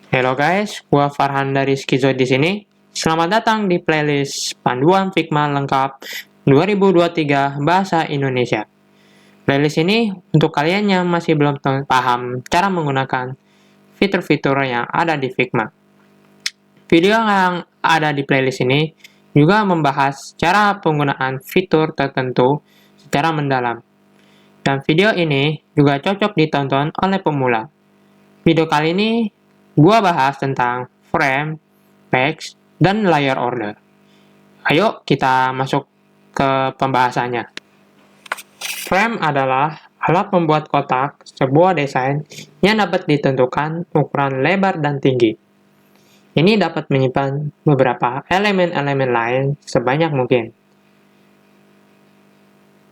Halo guys, gua Farhan dari Skizo di sini. Selamat datang di playlist Panduan Figma Lengkap 2023 Bahasa Indonesia. Playlist ini untuk kalian yang masih belum paham cara menggunakan fitur-fitur yang ada di Figma. Video yang ada di playlist ini juga membahas cara penggunaan fitur tertentu secara mendalam. Dan video ini juga cocok ditonton oleh pemula. Video kali ini gua bahas tentang frame, text, dan layer order. Ayo kita masuk ke pembahasannya. Frame adalah alat membuat kotak sebuah desain yang dapat ditentukan ukuran lebar dan tinggi. Ini dapat menyimpan beberapa elemen-elemen lain sebanyak mungkin.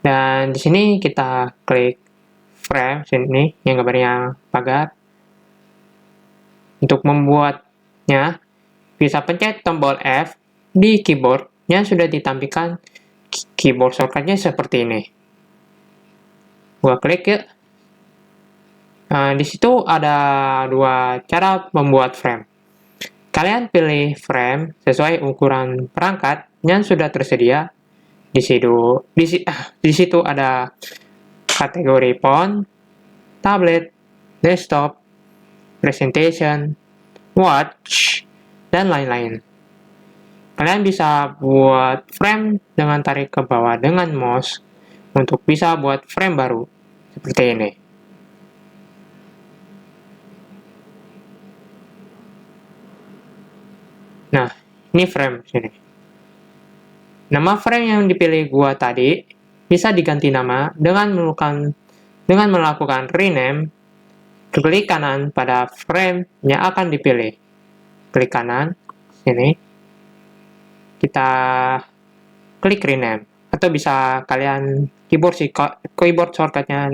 Dan di sini kita klik frame sini yang gambarnya pagar. Untuk membuatnya, bisa pencet tombol F di keyboard yang sudah ditampilkan keyboard shortcutnya seperti ini. Gua klik ya. Nah, di situ ada dua cara membuat frame. Kalian pilih frame sesuai ukuran perangkat yang sudah tersedia. Di situ ada kategori phone, tablet, desktop, presentation, watch, dan lain-lain. Kalian bisa buat frame dengan tarik ke bawah dengan mouse untuk bisa buat frame baru seperti ini. Nah, ini frame sini. Nama frame yang dipilih gua tadi bisa diganti nama dengan melakukan rename. Klik kanan pada frame yang akan dipilih. Klik kanan sini. Kita klik rename, atau bisa kalian keyboard shortcutnya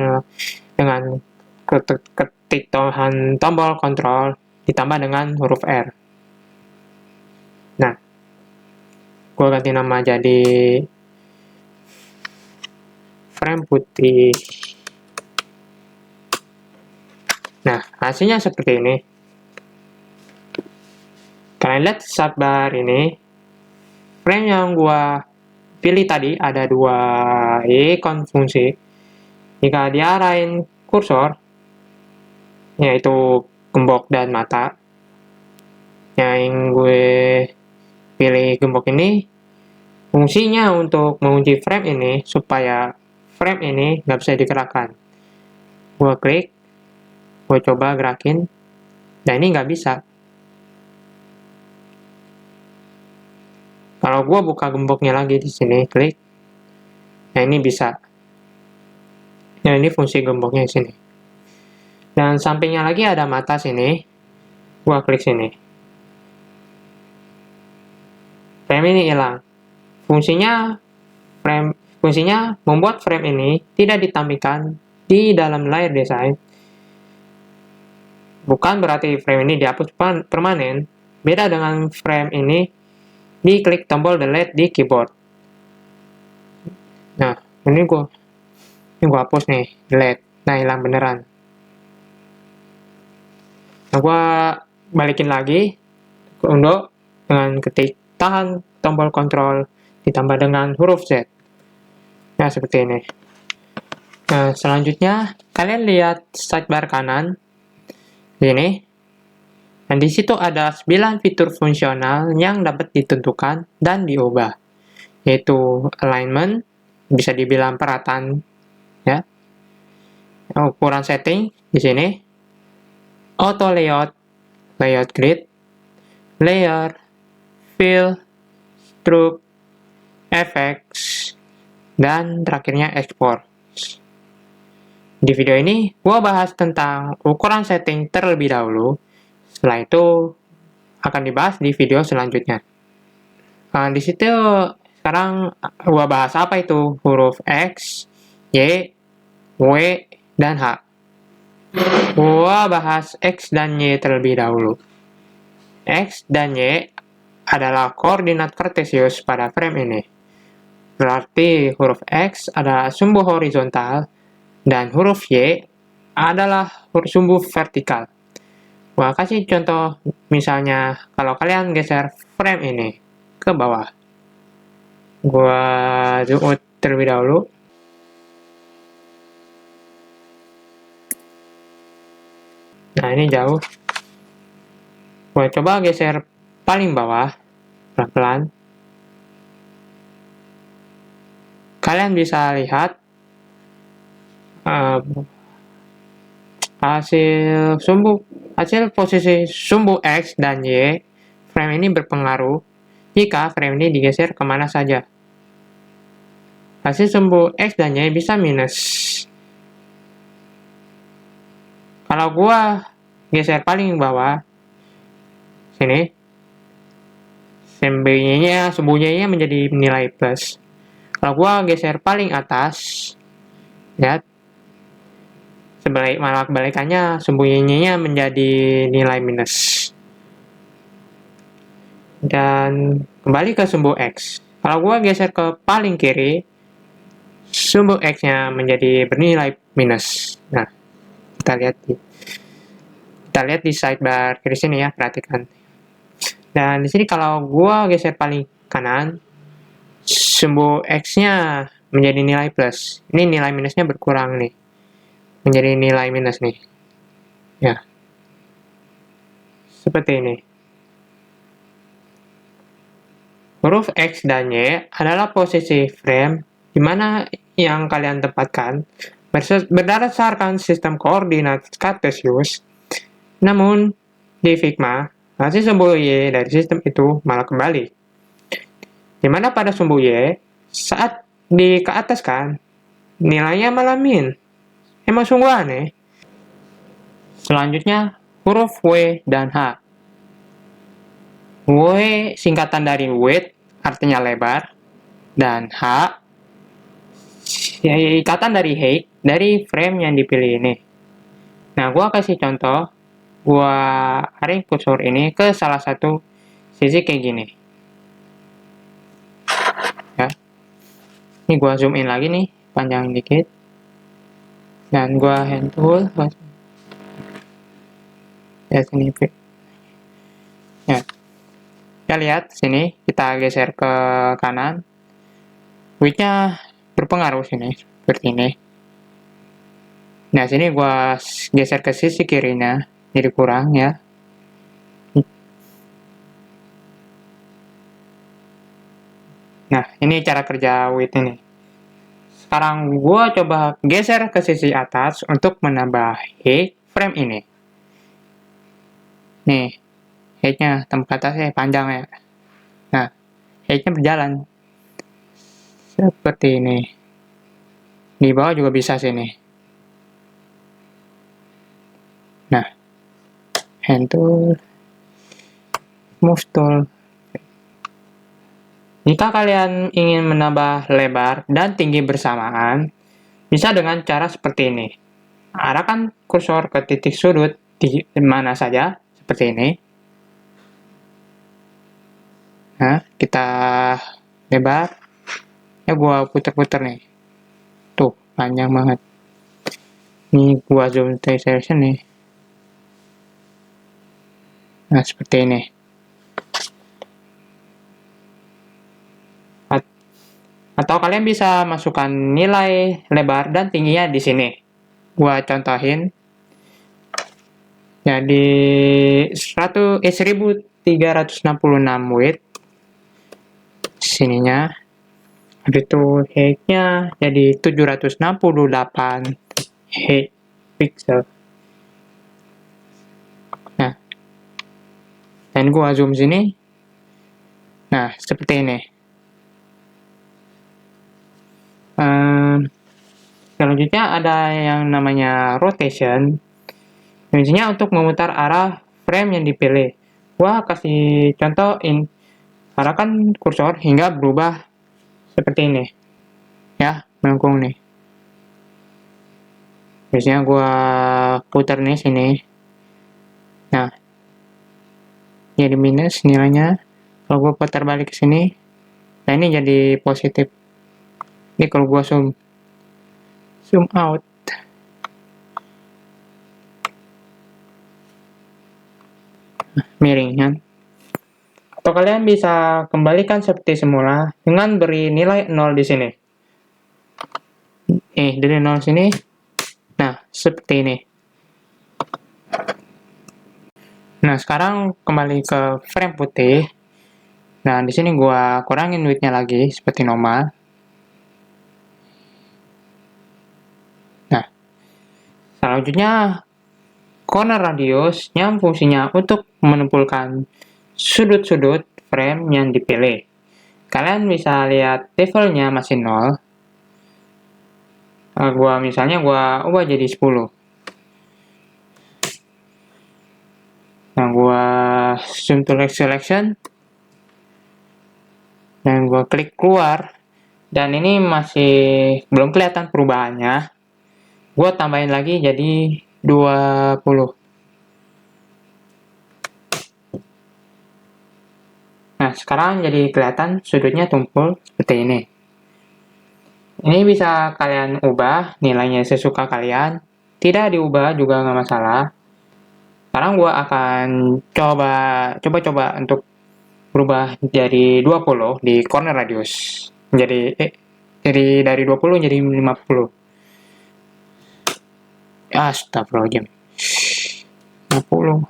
dengan ketik tombol kontrol ditambah dengan huruf R. Nah, gue ganti nama jadi frame putih. Nah, hasilnya seperti ini. Kalian lihat sidebar ini, frame yang gua pilih tadi ada dua ikon fungsi. Jika diarahin kursor, yaitu gembok dan mata, yang gue pilih gembok ini, fungsinya untuk mengunci frame ini supaya frame ini nggak bisa digerakkan. Gue klik, gue coba gerakin, dan ini nggak bisa. Kalau gue buka gemboknya lagi di sini, klik, nah ini bisa. Nah ini fungsi gemboknya di sini. Dan sampingnya lagi ada mata sini, gue klik sini. Frame ini hilang. Fungsinya membuat frame ini tidak ditampilkan di dalam layar desain. Bukan berarti frame ini dihapus permanen. Beda dengan frame ini, diklik tombol delete di keyboard. Nah, ini gue hapus nih, delete. Nah, hilang beneran. Nah, gue balikin lagi untuk dengan ketik tahan tombol kontrol ditambah dengan huruf Z. Nah, seperti ini. Nah, selanjutnya kalian lihat sidebar kanan ini. Dan di situ ada 9 fitur fungsional yang dapat ditentukan dan diubah, yaitu alignment, bisa dibilang perataan, ya. Ukuran setting di sini, auto layout, layout grid, layer, fill, stroke, effects, dan terakhirnya export. Di video ini, gua bahas tentang ukuran setting terlebih dahulu. Setelah itu akan dibahas di video selanjutnya. Nah, di situ sekarang gua bahas apa itu huruf X, Y, W, dan H. Gua bahas X dan Y terlebih dahulu. X dan Y adalah koordinat kartesius pada frame ini. Berarti huruf X adalah sumbu horizontal dan huruf Y adalah sumbu vertikal. Gua kasih contoh, misalnya kalau kalian geser frame ini ke bawah, gua zoom out terlebih dahulu. Nah, ini jauh. Gua coba geser paling bawah, pelan-pelan. Kalian bisa lihat hasil posisi sumbu X dan Y frame ini berpengaruh jika frame ini digeser kemana saja. Hasil sumbu X dan Y bisa minus. Kalau gua geser paling bawah, sini, sumbunya menjadi nilai plus. Kalau gua geser paling atas, lihat, malah kebalikannya, sumbunya menjadi nilai minus. Dan kembali ke sumbu X. Kalau gua geser ke paling kiri, sumbu X-nya menjadi bernilai minus. Nah, kita lihat di sidebar kiri sini ya, perhatikan. Dan di sini kalau gua geser paling kanan, sumbu X-nya menjadi nilai plus. Ini nilai minusnya berkurang nih. Menjadi nilai minus nih. Ya. Seperti ini. Huruf X dan Y adalah posisi frame di mana yang kalian tempatkan berdasarkan sistem koordinat kartesius. Namun, di Figma, hasil sumbu Y dari sistem itu malah kembali. Di mana pada sumbu Y, saat dikeataskan, nilainya malah min. Emang sungguh aneh. Selanjutnya, huruf W dan H. W singkatan dari width, artinya lebar, dan H ikatan dari height, dari frame yang dipilih ini. Nah, gua kasih contoh, gua arrange kursor ini ke salah satu sisi kayak gini. Ya. Ini gua zoom in lagi nih, panjang dikit. Dan gua hand tool, ya sini. Ya. Kita lihat sini, kita geser ke kanan. Width-nya berpengaruh sini, seperti ini. Nah, sini gua geser ke sisi kirinya, jadi kurang ya. Nah, ini cara kerja width ini. Sekarang gua coba geser ke sisi atas untuk menambahi frame ini. Nih, height-nya tempat atasnya panjang ya. Nah, height-nya berjalan. Seperti ini. Di bawah juga bisa sini. Nah, hand tool, move tool. Jika kalian ingin menambah lebar dan tinggi bersamaan, bisa dengan cara seperti ini. Arahkan kursor ke titik sudut di mana saja, seperti ini. Nah, kita lebar. Ya, gua puter-puter nih. Tuh, panjang banget. Ini gua zoom selection nih. Nah, seperti ini. Atau kalian bisa masukkan nilai lebar dan tingginya di sini. Gua contohin. Jadi 1366 width. Sininya. Habis itu height-nya jadi 768 height pixel. Nah. Dan gua zoom sini. Nah, seperti ini. Selanjutnya ada yang namanya rotation. Fungsinya untuk memutar arah frame yang dipilih. Gua kasih contoh arahkan kursor hingga berubah seperti ini. Ya, melengkung nih. Biasanya gua putar nih sini. Nah, jadi minus nilainya. Kalau gua putar balik ke sini, nah ini jadi positif. Ini kalau gua zoom out. miring kan. Atau kalian bisa kembalikan seperti semula dengan beri nilai 0 di sini. Dari 0 sini. Nah, seperti ini. Nah, sekarang kembali ke frame putih. Nah, di sini gua kurangin width-nya lagi seperti normal. Nah, selanjutnya corner radius yang fungsinya untuk menempelkan sudut-sudut frame yang dipilih. Kalian bisa lihat levelnya masih 0. Misalnya gua ubah jadi 10. Nah, gua zoom to selection dan gua klik keluar, dan ini masih belum kelihatan perubahannya. Gua tambahin lagi jadi 20. Nah, sekarang jadi kelihatan sudutnya tumpul seperti ini. Ini bisa kalian ubah nilainya sesuka kalian. Tidak diubah juga nggak masalah. Sekarang gua akan coba untuk berubah jadi 20 di corner radius. Jadi dari 20 jadi 50. Astagfirullahaladzim. 50.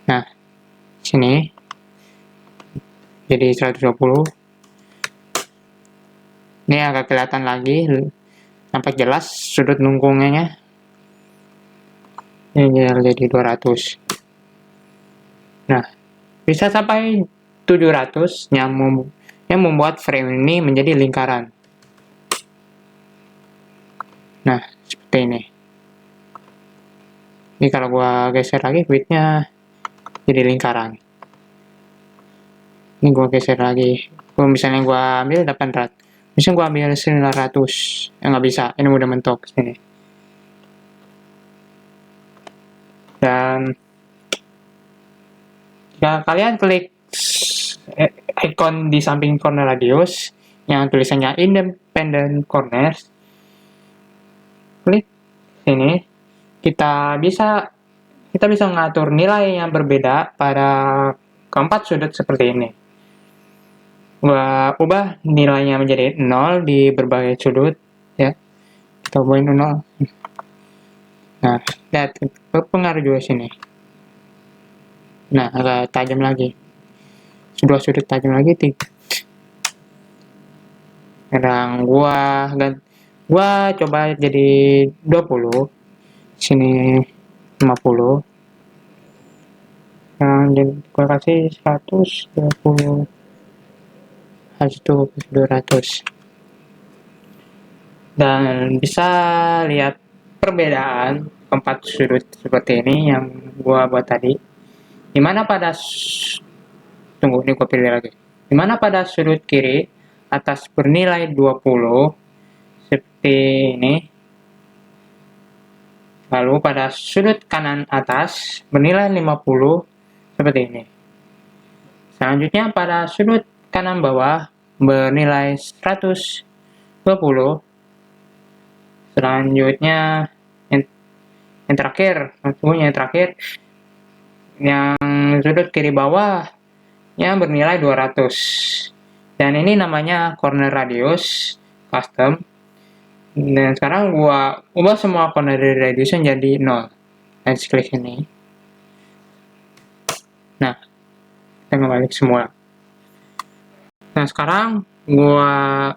Nah, sini jadi 120. Ini agak kelihatan lagi, nampak jelas sudut lengkungnya. Ini jadi 200. Nah, bisa sampai 700 yang membuat frame ini menjadi lingkaran. Nah, seperti ini. Ini kalau gua geser lagi, width-nya jadi lingkaran. Ini gua geser lagi. Misalnya gua ambil 800. Misalnya gua ambil 900. Nggak bisa, ini udah mentok sini. Dan jika kalian klik icon di samping corner radius yang tulisannya independent corners, klik sini, kita bisa mengatur nilai yang berbeda pada keempat sudut seperti ini. Gua ubah nilainya menjadi 0 di berbagai sudut, ya. Kita ubahin 0. Nah, lihat berpengaruh juga sini. Nah, agak tajam lagi. Dua sudut tajam lagi. Sekarang gua coba jadi 20. Sini 50. Nah, gua kasih 120. Habis itu 200. Dan bisa lihat perbedaan keempat sudut seperti ini yang gua buat tadi. Dimana pada ini gua pilih lagi. Dimana pada sudut kiri atas bernilai 20 seperti ini. Lalu pada sudut kanan atas bernilai 50 seperti ini. Selanjutnya pada sudut kanan bawah bernilai 120. Selanjutnya yang terakhir, yang sudut kiri bawah yang bernilai 200. Dan ini namanya corner radius custom. Dan sekarang gua ubah semua corner radius jadi 0. Dan klik ini. Nah, kita kembali semula. Nah, sekarang gua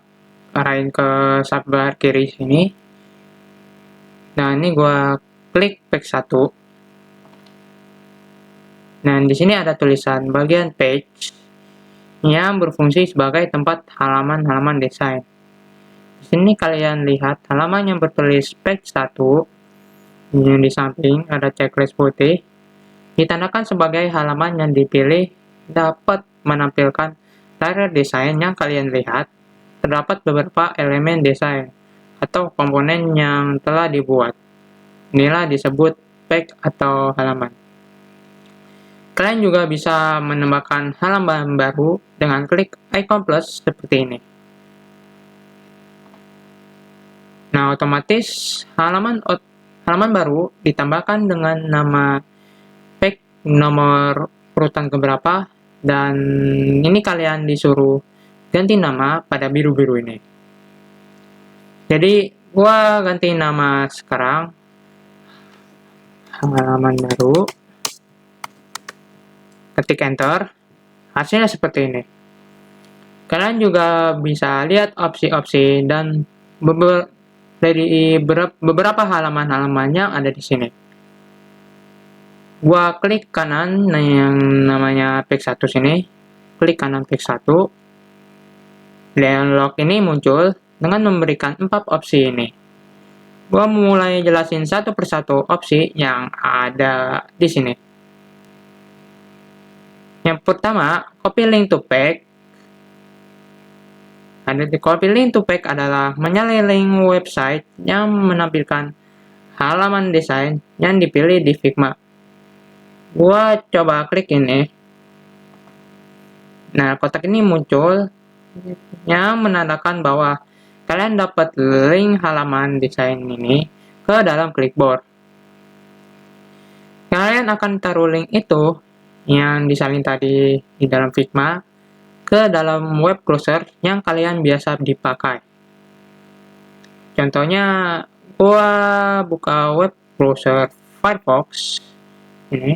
arahin ke subbar kiri sini. Nah, ini gua klik page 1. Nah, di sini ada tulisan bagian page yang berfungsi sebagai tempat halaman-halaman desain. Di sini kalian lihat halaman yang bertulis page 1. Yang di samping ada checklist putih. Ditandakan sebagai halaman yang dipilih dapat menampilkan layar desain yang kalian lihat. Terdapat beberapa elemen desain atau komponen yang telah dibuat. Inilah disebut page atau halaman. Kalian juga bisa menambahkan halaman baru dengan klik icon plus seperti ini. Nah, otomatis halaman baru ditambahkan dengan nama page nomor urutan keberapa, dan ini kalian disuruh ganti nama pada biru-biru ini. Jadi gua ganti nama sekarang, halaman baru, ketik enter, hasilnya seperti ini. Kalian juga bisa lihat opsi-opsi dan beberapa halaman-halaman yang ada di sini. Gua klik kanan yang namanya page 1 sini, klik kanan page 1. Dialog ini muncul dengan memberikan 4 opsi ini. Gua mulai jelasin satu persatu opsi yang ada di sini. Yang pertama, copy link to page. Copy link to page adalah menyelipkan website yang menampilkan halaman desain yang dipilih di Figma. Gua coba klik ini. Nah, kotak ini muncul yang menandakan bahwa kalian dapat link halaman desain ini ke dalam clipboard. Kalian akan taruh link itu yang disalin tadi di dalam Figma ke dalam web browser yang kalian biasa dipakai. Contohnya, gua buka web browser Firefox ini.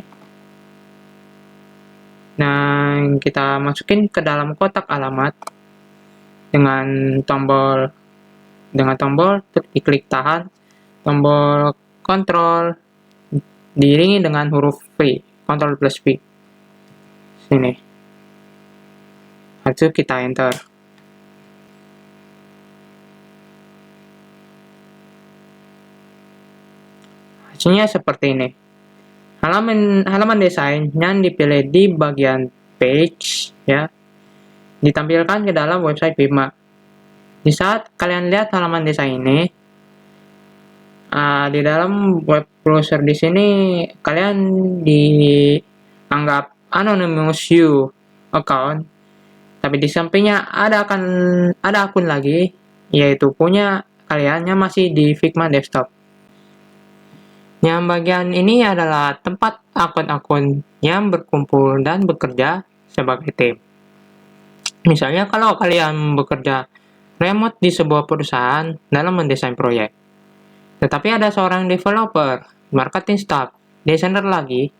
Nah, kita masukin ke dalam kotak alamat dengan tombol diklik tahan, tombol kontrol diiringi dengan huruf V, kontrol plus V. Sini. Lalu kita enter. Hasilnya seperti ini. Halaman desain yang dipilih di bagian page ya ditampilkan ke dalam website Figma. Di saat kalian lihat halaman desain ini, di dalam web browser di sini kalian dianggap anonymous view account, tapi di sampingnya ada akun lagi, yaitu punya kalian yang masih di Figma desktop. Yang bagian ini adalah tempat akun-akun yang berkumpul dan bekerja sebagai tim. Misalnya kalau kalian bekerja remote di sebuah perusahaan dalam mendesain proyek, tetapi ada seorang developer, marketing staff, desainer lagi,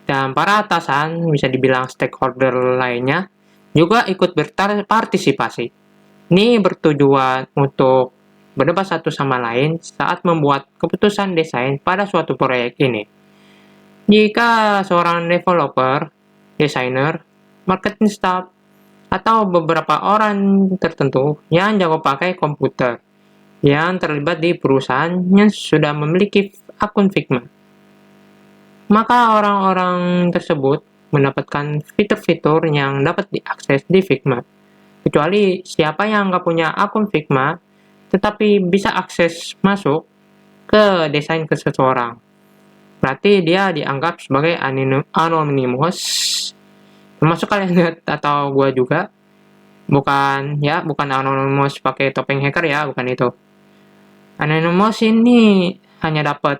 dan para atasan, bisa dibilang stakeholder lainnya, juga ikut berpartisipasi. Ini bertujuan untuk berdebat satu sama lain saat membuat keputusan desain pada suatu proyek ini. Jika seorang developer, desainer, marketing staff, atau beberapa orang tertentu yang jago pakai komputer yang terlibat di perusahaan yang sudah memiliki akun Figma, maka orang-orang tersebut mendapatkan fitur-fitur yang dapat diakses di Figma. Kecuali siapa yang nggak punya akun Figma, tetapi bisa akses masuk ke desain ke seseorang. Berarti dia dianggap sebagai anonymous. Termasuk kalian atau gua juga. Bukan anonymous pakai topeng hacker ya, bukan itu. Anonymous ini hanya dapat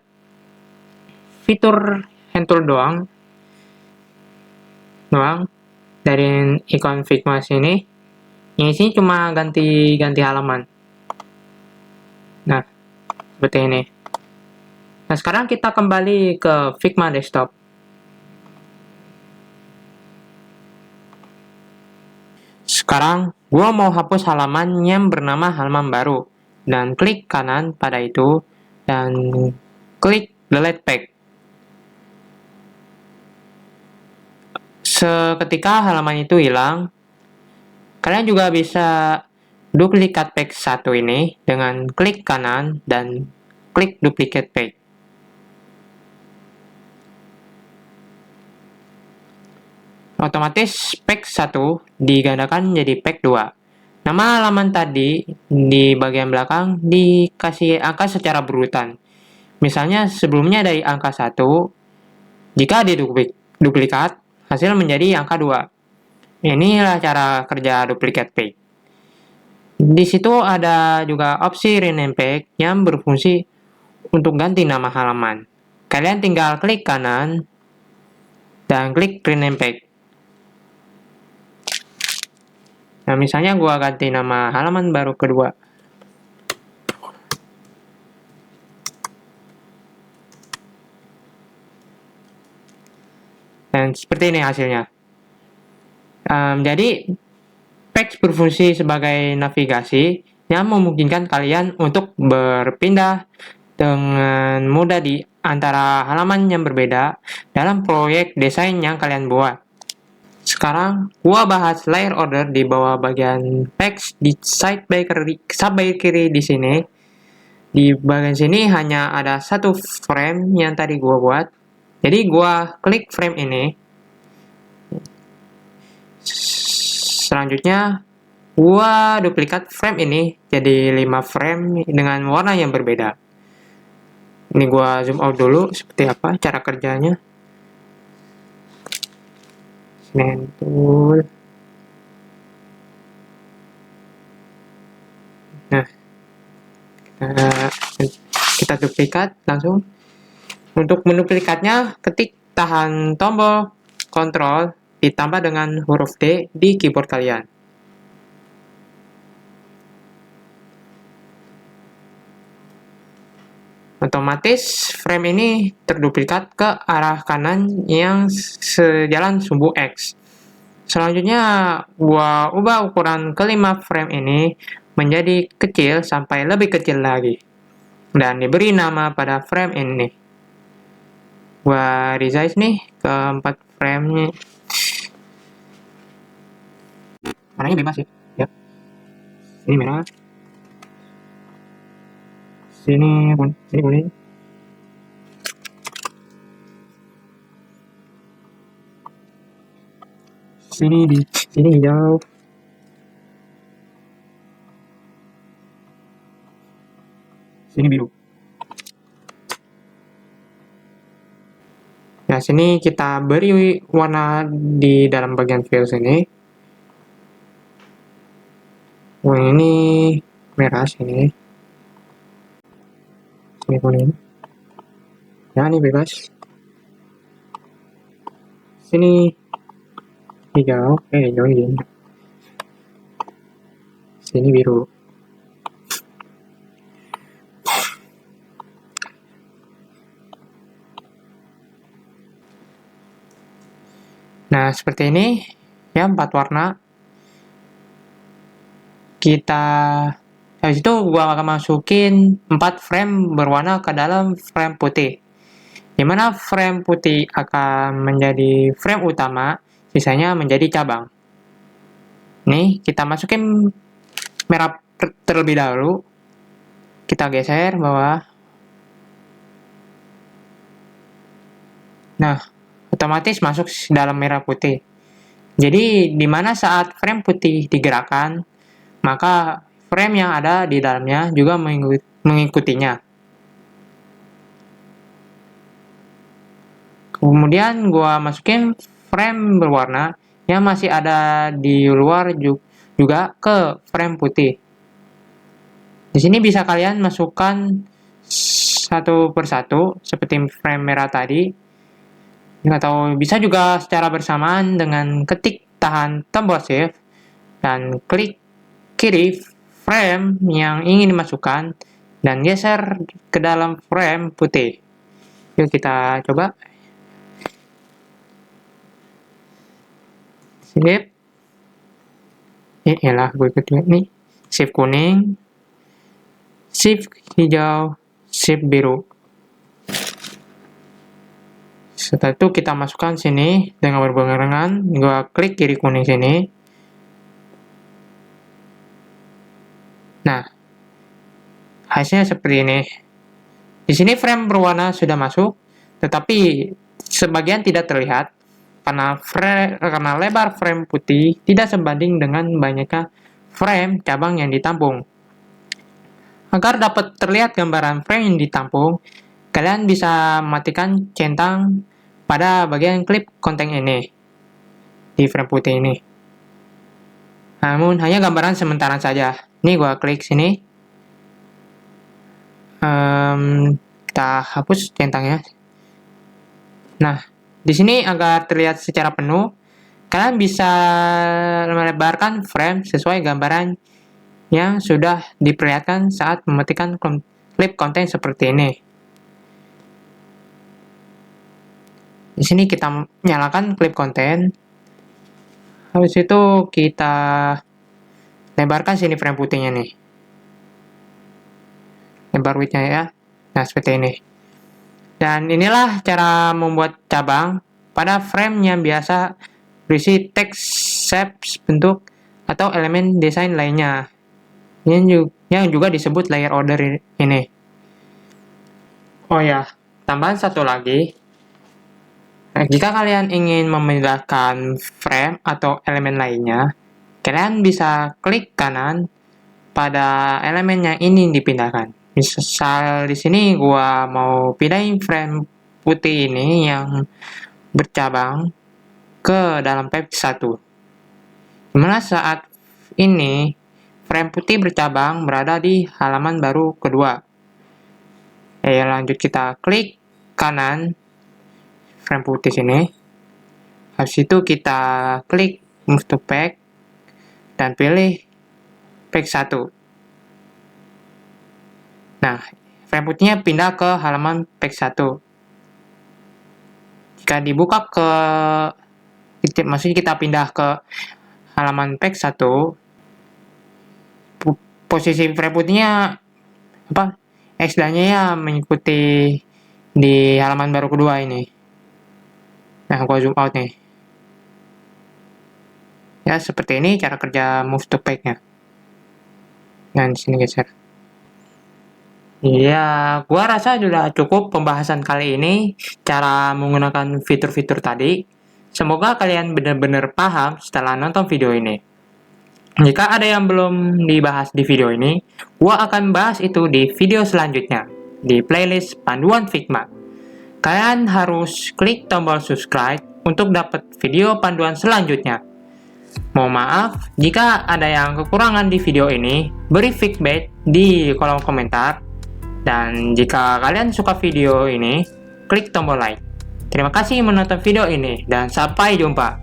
fitur hand tool doang dari ikon Figma sini. Yang isinya cuma ganti halaman. Nah, seperti ini. Nah, sekarang kita kembali ke Figma desktop. Sekarang, gua mau hapus halaman yang bernama halaman baru. Dan klik kanan pada itu, dan klik delete page. Seketika halaman itu hilang, kalian juga bisa duplikat page 1 ini dengan klik kanan dan klik duplicate page. Otomatis page 1 digandakan menjadi page 2. Nama halaman tadi di bagian belakang dikasih angka secara berurutan. Misalnya sebelumnya dari angka 1, jika diduplikat, hasil menjadi angka 2. Inilah cara kerja duplicate page. Di situ ada juga opsi rename page yang berfungsi untuk ganti nama halaman. Kalian tinggal klik kanan dan klik rename page. Nah, misalnya gua ganti nama halaman baru kedua. Dan seperti ini hasilnya. Jadi page berfungsi sebagai navigasi yang memungkinkan kalian untuk berpindah dengan mudah di antara halaman yang berbeda dalam proyek desain yang kalian buat. Sekarang, gua bahas layer order di bawah bagian text di side by kiri di sini. Di bagian sini hanya ada satu frame yang tadi gua buat. Jadi gua klik frame ini. Selanjutnya, gua duplikat frame ini jadi 5 frame dengan warna yang berbeda. Ini gua zoom out dulu seperti apa cara kerjanya. Tool. Nah, kita duplikat langsung. Untuk menduplikatnya, ketik tahan tombol Ctrl ditambah dengan huruf D di keyboard kalian. Otomatis frame ini terduplikat ke arah kanan yang sejalan sumbu X. Selanjutnya, gua ubah ukuran kelima frame ini menjadi kecil sampai lebih kecil lagi. Dan diberi nama pada frame ini. Gua resize nih ke 4 frame-nya. Warnanya bebas ya. Ini merah. Sini kuning. Sini hijau. Sini biru. Nah, sini kita beri warna di dalam bagian fill sini. Ini merah sini. Ini kuning. Ya, ini bebas. Sini hijau. Hijau ini. Sini biru. Nah, seperti ini ya, 4 warna. Habis itu gua akan masukin 4 frame berwarna ke dalam frame putih. Dimana frame putih akan menjadi frame utama, sisanya menjadi cabang. Nih, kita masukin merah terlebih dahulu. Kita geser bawah. Nah, otomatis masuk dalam merah putih. Jadi, dimana saat frame putih digerakkan, maka frame yang ada di dalamnya juga mengikutinya. Kemudian gua masukin frame berwarna yang masih ada di luar juga ke frame putih. Di sini bisa kalian masukkan satu persatu seperti frame merah tadi, atau bisa juga secara bersamaan dengan ketik tahan tombol shift dan klik kiri frame yang ingin dimasukkan dan geser ke dalam frame putih. Yuk kita coba. Sip. Yalah, gue ikutin nih. Shift kuning, shift hijau, shift biru. Setelah itu kita masukkan sini dengan berbarengan. Gue klik kiri kuning sini. Nah, hasilnya seperti ini. Di sini frame berwarna sudah masuk, tetapi sebagian tidak terlihat karena lebar frame putih tidak sebanding dengan banyaknya frame cabang yang ditampung. Agar dapat terlihat gambaran frame yang ditampung, kalian bisa matikan centang pada bagian klip konten ini di frame putih ini. Namun hanya gambaran sementara saja. Ini gua klik sini. Kita hapus centangnya. Nah, Di sini agar terlihat secara penuh, kalian bisa melebarkan frame sesuai gambaran yang sudah diperlihatkan saat mematikan klip konten seperti ini. Di sini kita nyalakan klip konten. Habis itu kita lebarkan sini frame putihnya nih. Lebar widthnya ya. Nah, seperti ini. Dan inilah cara membuat cabang pada frame yang biasa berisi teks, shapes, bentuk, atau elemen desain lainnya. Yang juga disebut layer order ini. Oh ya, tambahan satu lagi. Nah, jika kalian ingin memindahkan frame atau elemen lainnya, kalian bisa klik kanan pada elemen yang ingin dipindahkan. Misal di sini gua mau pindahin frame putih ini yang bercabang ke dalam page 1. Dimana saat ini frame putih bercabang berada di halaman baru kedua. Lanjut kita klik kanan frame putih sini. Habis itu kita klik move to page dan pilih page 1. Nah, frame putihnya pindah ke halaman page 1. Jika dibuka maksudnya kita pindah ke halaman page 1, posisi frame putihnya X-nya ya mengikuti di halaman baru kedua ini. Nah, gua zoom out nih. Ya, seperti ini cara kerja move to page-nya. Dan sini geser. Ya, gua rasa sudah cukup pembahasan kali ini cara menggunakan fitur-fitur tadi. Semoga kalian benar-benar paham setelah nonton video ini. Jika ada yang belum dibahas di video ini, gua akan bahas itu di video selanjutnya di playlist Panduan Figma. Kalian harus klik tombol subscribe untuk dapat video panduan selanjutnya. Mohon maaf jika ada yang kekurangan di video ini, beri feedback di kolom komentar. Dan jika kalian suka video ini, klik tombol like. Terima kasih menonton video ini dan sampai jumpa.